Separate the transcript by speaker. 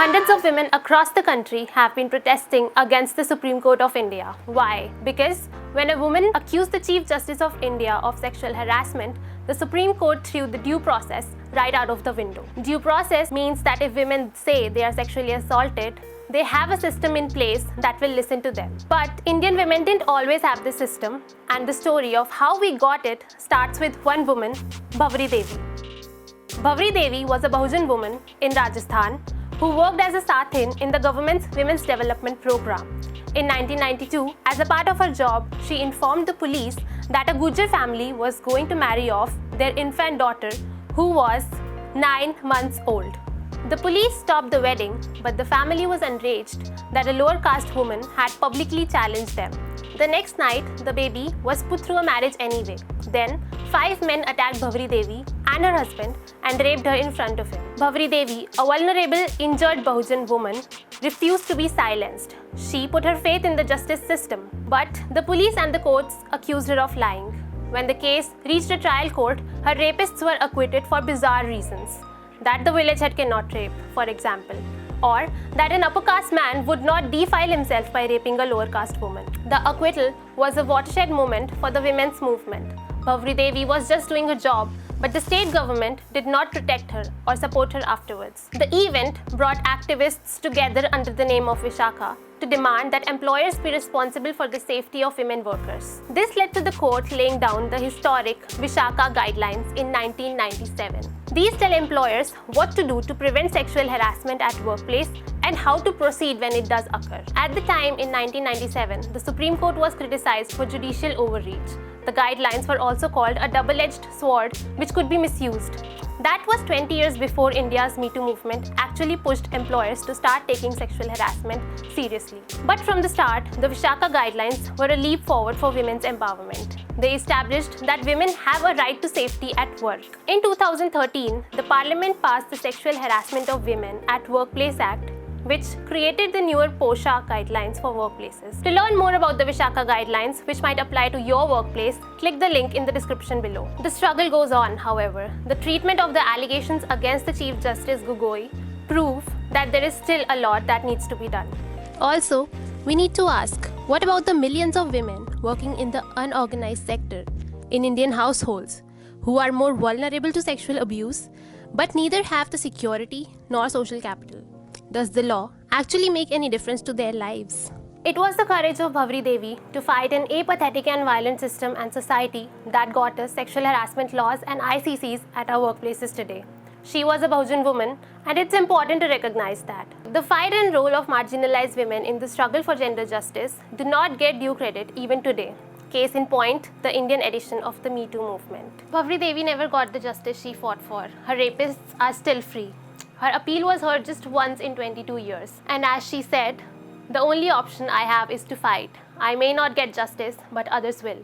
Speaker 1: Hundreds of women across the country have been protesting against the Supreme Court of India. Why? Because when a woman accused the Chief Justice of India of sexual harassment, the Supreme Court threw the due process right out of the window. Due process means that if women say they are sexually assaulted, they have a system in place that will listen to them. But Indian women didn't always have this system, and the story of how we got it starts with one woman, Bhavri Devi. Bhavri Devi was a Bahujan woman in Rajasthan who worked as a Sathin in the government's Women's Development Program. In 1992, as a part of her job, she informed the police that a Gujjar family was going to marry off their infant daughter who was 9 months old. The police stopped the wedding, but the family was enraged that a lower caste woman had publicly challenged them. The next night, the baby was put through a marriage anyway. Then, 5 men attacked Bhavri Devi and her husband and raped her in front of him. Bhavri Devi, a vulnerable, injured Bahujan woman, refused to be silenced. She put her faith in the justice system. But the police and the courts accused her of lying. When the case reached a trial court, her rapists were acquitted for bizarre reasons. That the village head cannot rape, for example, or that an upper caste man would not defile himself by raping a lower caste woman. The acquittal was a watershed moment for the women's movement. Bhavri Devi was just doing her job, but the state government did not protect her or support her afterwards. The event brought activists together under the name of Vishakha to demand that employers be responsible for the safety of women workers. This led to the court laying down the historic Vishakha guidelines in 1997. These tell employers what to do to prevent sexual harassment at workplace and how to proceed when it does occur. At the time, in 1997, the Supreme Court was criticized for judicial overreach. The guidelines were also called a double-edged sword which could be misused. That was 20 years before India's Me Too movement actually pushed employers to start taking sexual harassment seriously. But from the start, the Vishakha guidelines were a leap forward for women's empowerment. They established that women have a right to safety at work. In 2013, the Parliament passed the Sexual Harassment of Women at Workplace Act, which created the newer POSHA guidelines for workplaces. To learn more about the Vishakha guidelines, which might apply to your workplace, click the link in the description below. The struggle goes on, however. The treatment of the allegations against the Chief Justice Gogoi prove that there is still a lot that needs to be done. Also, we need to ask, what about the millions of women working in the unorganized sector in Indian households who are more vulnerable to sexual abuse but neither have the security nor social capital? Does the law actually make any difference to their lives? It was the courage of Bhavri Devi to fight an apathetic and violent system and society that got us sexual harassment laws and ICCs at our workplaces today. She was a Bahujan woman, and it's important to recognize that. The fight and role of marginalized women in the struggle for gender justice do not get due credit even today. Case in point, the Indian edition of the Me Too movement. Bhavri Devi never got the justice she fought for. Her rapists are still free. Her appeal was heard just once in 22 years. And as she said, the only option I have is to fight. I may not get justice, but others will.